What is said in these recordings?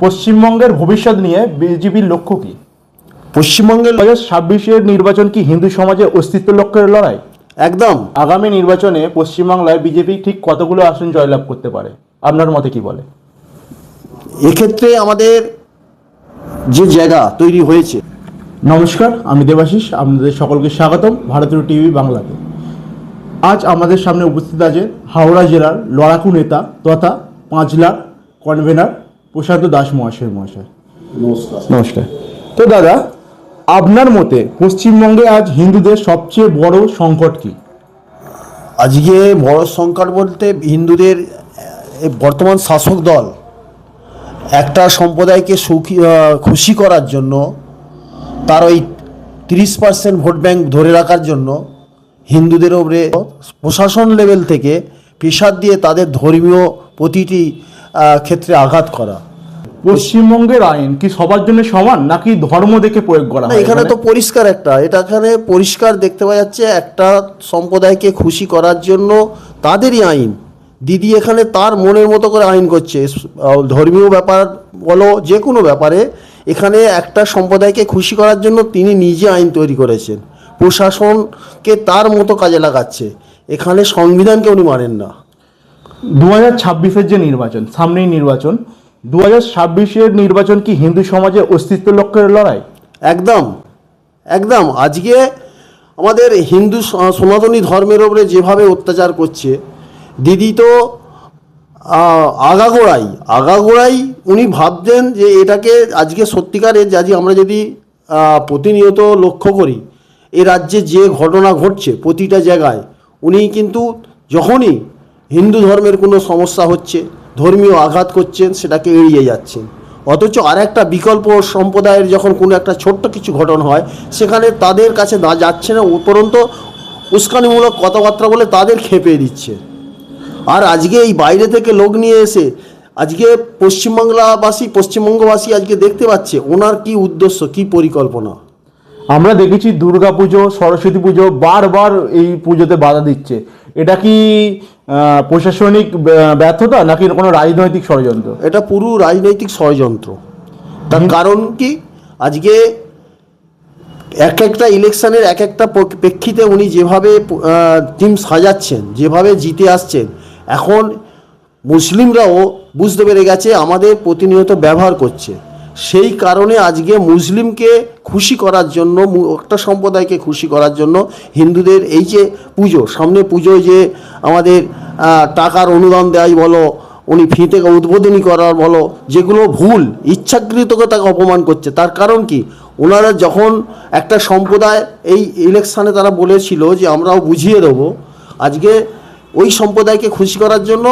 পশ্চিমবঙ্গের ভবিষ্যৎ নিয়ে বিজেপির লক্ষ্য কি? পশ্চিমবঙ্গের 2026-এর নির্বাচন কি হিন্দু সমাজের অস্তিত্ব লক্ষ্যের লড়াই? একদম। আগামী নির্বাচনে পশ্চিমবাংলায় বিজেপি ঠিক কতগুলো আসন জয়লাভ করতে পারে আপনার মতে কি বলে? এক্ষেত্রে আমাদের যে জায়গা তৈরি হয়েছে। নমস্কার, আমি দেবাশিস, আপনাদের সকলকে স্বাগতম ভারতীয় টিভি বাংলাতে। আজ আমাদের সামনে উপস্থিত আছেন হাওড়া জেলার লড়াকু নেতা তথা 5 লাখ কনভেনার প্রশান্ত দাস মহাশয়। নমস্কার। তো দাদা, আপনার মতে পশ্চিমবঙ্গে আজ হিন্দুদের সবচেয়ে বড় সংকট কি? আজকে বড় সংকট বলতে হিন্দুদের বর্তমান শাসক দল একটা সম্প্রদায়কে খুশি করার জন্য, তার ওই 30% ভোট ব্যাংক ধরে রাখার জন্য হিন্দুদের ওপরে প্রশাসন লেভেল থেকে প্রেশার দিয়ে তাদের ধর্মীয় প্রতিটি ক্ষেত্রে আঘাত করা। পশ্চিমবঙ্গের আইন কি সবার জন্য সমান নাকি ধর্ম দেখে প্রয়োগ করা হয়? এখানে তো পরিষ্কার এখানে পরিষ্কার দেখতে পাওয়া যাচ্ছে, একটা সম্প্রদায়কে খুশি করার জন্য তাদেরই আইন। দিদি এখানে তার মনের মতো করে আইন করছে, ধর্মীয় ব্যাপার বলো যে কোনো ব্যাপারে এখানে একটা সম্প্রদায়কে খুশি করার জন্য তিনি নিজে আইন তৈরি করেছেন, প্রশাসনকে তার মতো কাজে লাগাচ্ছে। এখানে সংবিধানকে উনি মানেন না। 2026-এর যে নির্বাচন, সামনেই নির্বাচন, 2026-এর নির্বাচন কি হিন্দু সমাজের অস্তিত্ব লক্ষ্যের লড়াই? একদম একদম। আজকে আমাদের হিন্দু সনাতনী ধর্মের ওপরে যেভাবে অত্যাচার করছে দিদি, তো আগাগোড়াই উনি ভাবতেন যে এটাকে আজকে সত্যিকারের আমরা যদি প্রতিনিয়ত লক্ষ্য করি এই রাজ্যে যে ঘটনা ঘটছে প্রতিটা জায়গায়, উনি কিন্তু যখনই হিন্দু ধর্মের কোনো সমস্যা হচ্ছে, ধর্মীয় আঘাত করছেন, সেটাকে এড়িয়ে যাচ্ছেন। অথচ আর একটা বিকল্প সম্প্রদায়ের যখন কোনো একটা ছোট্ট কিছু ঘটনা হয় সেখানে তাদের কাছে না যাচ্ছে না, উপরন্ত উস্কানিমূলক কথাবার্তা বলে তাদের খেপিয়ে দিচ্ছে। আর আজকে এই বাইরে থেকে লোক নিয়ে এসে আজকে পশ্চিমবঙ্গবাসী আজকে দেখতে পাচ্ছে ওনার কি উদ্দেশ্য, কি পরিকল্পনা। আমরা দেখেছি দুর্গা পুজো, সরস্বতী পুজো বারবার এই পুজোতে বাধা দিচ্ছে। এটা কি প্রশাসনিক ব্যর্থতা নাকি কোনো রাজনৈতিক ষড়যন্ত্র? এটা পুরো রাজনৈতিক ষড়যন্ত্র। তার কারণ কি, আজকে একটা ইলেকশনের একটা প্রেক্ষিতে উনি যেভাবে টিম সাজাচ্ছেন, যেভাবে জিতে আসছেন, এখন মুসলিমরাও বুঝতে পেরে গেছে আমাদের প্রতিনিয়ত ব্যবহার করছে। সেই কারণে আজকে মুসলিমকে খুশি করার জন্য, একটা সম্প্রদায়কে খুশি করার জন্য হিন্দুদের এই যে পুজো, সামনে পুজোয় যে আমাদের টাকার অনুদান দেওয়াই বলো, উনি ফি থেকে উদ্বোধনী করার বলো, যেগুলো ভুল, ইচ্ছাকৃতকে তাকে অপমান করছে। তার কারণ কি, ওনারা যখন একটা সম্প্রদায় এই ইলেকশানে তারা বলেছিল যে আমরাও বুঝিয়ে দেবো, আজকে ওই সম্প্রদায়কে খুশি করার জন্য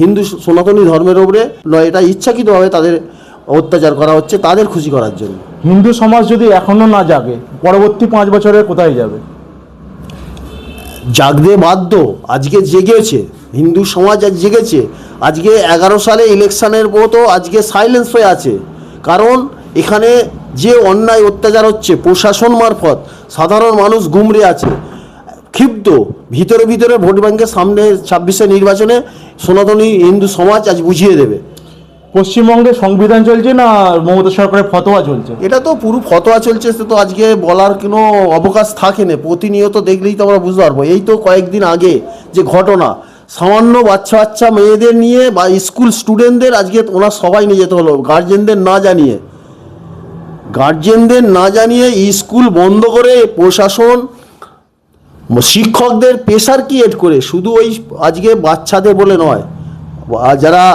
হিন্দু সনাতনী ধর্মের ওপরে নয়, এটা ইচ্ছাকৃতভাবে তাদের অত্যাচার করা হচ্ছে তাদের খুশি করার জন্য। হিন্দু সমাজ যদি এখনো না জাগে, পরবর্তী 5 বছরে কোথায় যাবে? জাগতে বাধ্য। আজকে জেগেছে হিন্দু সমাজ, আজ জেগেছে। আজকে 11 সালে ইলেকশনের মতো আজকে সাইলেন্স হয়ে আছে, কারণ এখানে যে অন্যায় অত্যাচার হচ্ছে প্রশাসন মারফত, সাধারণ মানুষ গুমরে আছে, ক্ষিপ্ত। ভিতরে ভোট ব্যাংকের সামনে 26-এর নির্বাচনে সনাতনী হিন্দু সমাজ আজ বুঝিয়ে দেবে। পশ্চিমবঙ্গে সংবিধান চলছে না মমতা সরকারের ফতোয়া চলছে? এটা তো পুরো ফতোয়া চলছে, সে তো আজকে বলার কোনো অবকাশ থাকে না। প্রতিনিয়ত দেখলেই তো আমরা বুঝতে পারবো। এই তো কয়েকদিন আগে যে ঘটনা, সামান্য বাচ্চা মেয়েদের নিয়ে বা স্কুল স্টুডেন্টদের আজকে ওনার সবাই নিয়ে যেতে হলো, গার্জেনদের না জানিয়ে স্কুল বন্ধ করে প্রশাসন শিক্ষকদের প্রেশার ক্রিয়েট করে, শুধু ওই আজকে বাচ্চাদের বলে নয়, যারা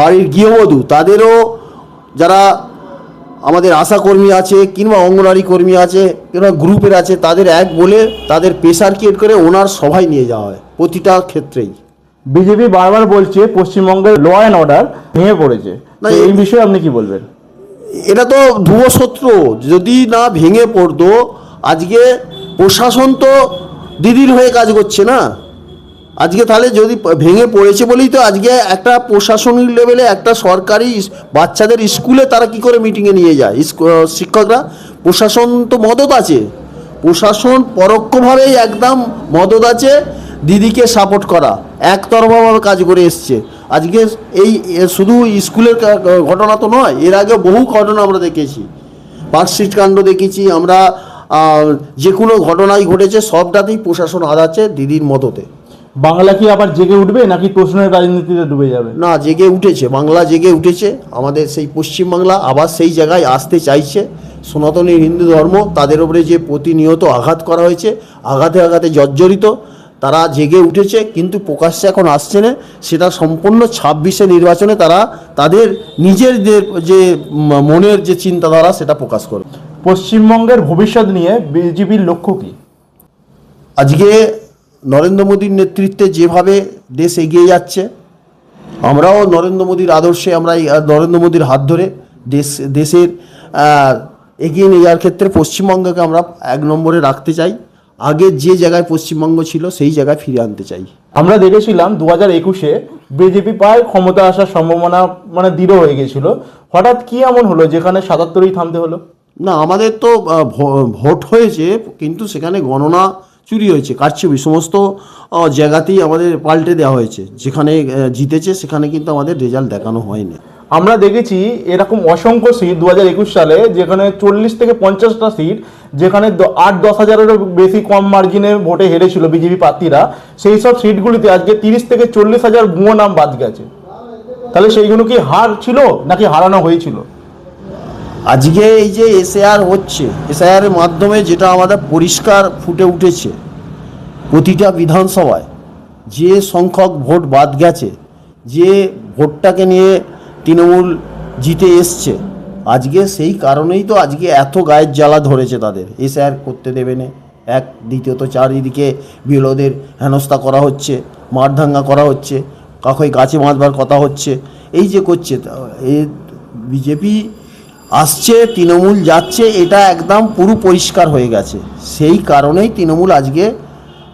বাড়ির গৃহবধূ তাদেরও, যারা আমাদের আশাকর্মী আছে কিংবা অঙ্গনওয়াড়ি কর্মী আছে কিংবা গ্রুপের আছে, তাদের এক বলে তাদের প্রেশার ক্রিয়েট করে ওনার সভায় নিয়ে যাওয়া হয় প্রতিটা ক্ষেত্রেই। বিজেপি বারবার বলছে পশ্চিমবঙ্গের ল অ্যান্ড অর্ডার ভেঙে পড়েছে, না এই বিষয়ে আপনি কি বলবেন? এটা তো ধ্রুব সত্য। যদি না ভেঙে পড়তো, আজকে প্রশাসন তো দিদির হয়ে কাজ করছে না। আজকে তাহলে যদি ভেঙে পড়েছে বলেই তো আজকে একটা প্রশাসনিক লেভেলে একটা সরকারি বাচ্চাদের স্কুলে তারা কি করে মিটিংয়ে নিয়ে যায় শিক্ষকরা। প্রশাসন তো মদত আছে, প্রশাসন পরোক্ষভাবেই একদম মদত আছে দিদিকে সাপোর্ট করা, একতরফাভাবে কাজ করে এসছে। আজকে এই শুধু স্কুলের ঘটনা তো নয়, এর আগে বহু ঘটনা আমরা দেখেছি, পার্কস্ট্রিট কাণ্ড দেখেছি আমরা। যে কোনো ঘটনাই ঘটেছে সবটাতেই প্রশাসন আদাচ্ছে দিদির মদতে। বাংলা কি আবার জেগে উঠবে নাকি প্রশ্নের রাজনীতিতে ডুবে যাবে? না, জেগে উঠেছে, বাংলা জেগে উঠেছে। আমাদের সেই পশ্চিমবাংলা আবার সেই জায়গায় আসতে চাইছে। সনাতনী হিন্দু ধর্ম, তাদের উপরে যে প্রতিনিয়ত আঘাত করা হয়েছে, আঘাতে আঘাতে জর্জরিত, তারা জেগে উঠেছে, কিন্তু প্রকাশ্যে এখন আসছে না। সেটা সম্পূর্ণ 26-এ নির্বাচনে তারা তাদের নিজের যে মনের যে চিন্তাধারা সেটা প্রকাশ করবে। পশ্চিমবঙ্গের ভবিষ্যৎ নিয়ে বিজেপির লক্ষ্য কি? আজকে নরেন্দ্র মোদীর নেতৃত্বে যেভাবে দেশ এগিয়ে যাচ্ছে, আমরাও নরেন্দ্র মোদীর আদর্শে, আমরা এই নরেন্দ্র মোদীর হাত ধরে দেশের এগিয়ে নিয়ে যাওয়ার ক্ষেত্রে পশ্চিমবঙ্গকে আমরা 1 নম্বরে রাখতে চাই। আগে যে জায়গায় পশ্চিমবঙ্গ ছিল সেই জায়গায় ফিরে আনতে চাই। আমরা দেখেছিলাম 2021-এ বিজেপি প্রায় ক্ষমতা আসার সম্ভাবনা দৃঢ় হয়ে গেছিল। হঠাৎ কি এমন হলো যেখানে 77-ই থামতে হলো? না, আমাদের তো ভোট হয়েছে, কিন্তু সেখানে গণনা চুরি হয়েছে, কারচুপি সমস্ত জায়গাতেই আমাদের পাল্টে দেওয়া হয়েছে। যেখানে জিতেছে সেখানে কিন্তু আমাদের রেজাল্ট দেখানো হয়নি। আমরা দেখেছি এরকম অসংখ্য সিট 2021 সালে, যেখানে 40 থেকে 50টা সিট, যেখানে 8-10 হাজারেরও বেশি কম মার্জিনে ভোটে হেরেছিল বিজেপি প্রার্থীরা, সেই সব সিটগুলিতে আজকে 30 থেকে 40 হাজার ভুয়ো নাম বাদ গেছে। তাহলে সেইগুলো কি হার ছিল নাকি হারানো হয়েছিল? আজকে এই যে এসআইআর হচ্ছে, এসআইআরের মাধ্যমে যেটা আমাদের পরিষ্কার ফুটে উঠেছে, প্রতিটা বিধানসভায় যে সংখ্যক ভোট বাদ গেছে, যে ভোটটাকে নিয়ে তৃণমূল জিতে এসছে, আজকে সেই কারণেই তো আজকে এত গায়ের জ্বালা ধরেছে তাদের। এসআইআর করতে দেবে না, এক। দ্বিতীয়ত, চারিদিকে বিরোধীদের হেনস্থা করা হচ্ছে, মারধাঙ্গা করা হচ্ছে, কাকই গাছে বাঁধবার কথা হচ্ছে। এই যে করছে, এই বিজেপি আসছে, তৃণমূল যাচ্ছে, এটা একদম পুরো পরিষ্কার হয়ে গেছে। সেই কারণেই তৃণমূল আজকে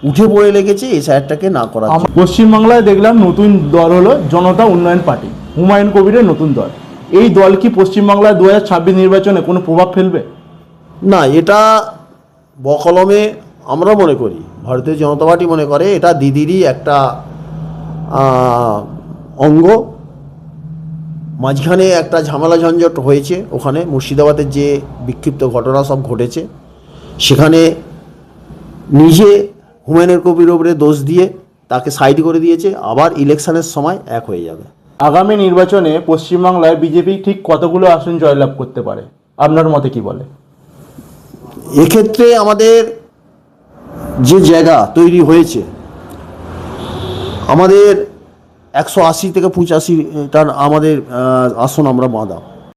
উঠে পড়ে লেগেছে এসআইআরটাকে না করা। পশ্চিমবাংলায় দেখলাম নতুন দল হলো জনতা উন্নয়ন পার্টি, হুমায়ুন কবিরের নতুন দল। এই দল কি পশ্চিমবাংলায় 2026 নির্বাচনে কোনো প্রভাব ফেলবে? না, এটা বকলমে আমরা মনে করি, ভারতীয় জনতা পার্টি মনে করে এটা দিদিরই একটা অঙ্গ। মাঝখানে একটা ঝামেলা ঝঞ্ঝট হয়েছে, ওখানে মুর্শিদাবাদের যে বিক্ষিপ্ত ঘটনা সব ঘটেছে, সেখানে নিজে হুমায়ুনের কবির ওপরে দোষ দিয়ে তাকে সাইড করে দিয়েছে। আবার ইলেকশনের সময় এক হয়ে যাবে। আগামী নির্বাচনে পশ্চিমবাংলায় বিজেপি ঠিক কতগুলো আসন জয়লাভ করতে পারে, আপনার মতে কি বলে? এক্ষেত্রে আমাদের যে জায়গা তৈরি হয়েছে, আমাদের 180 থেকে 85টার আমাদের আসন আমরা বাঁধা।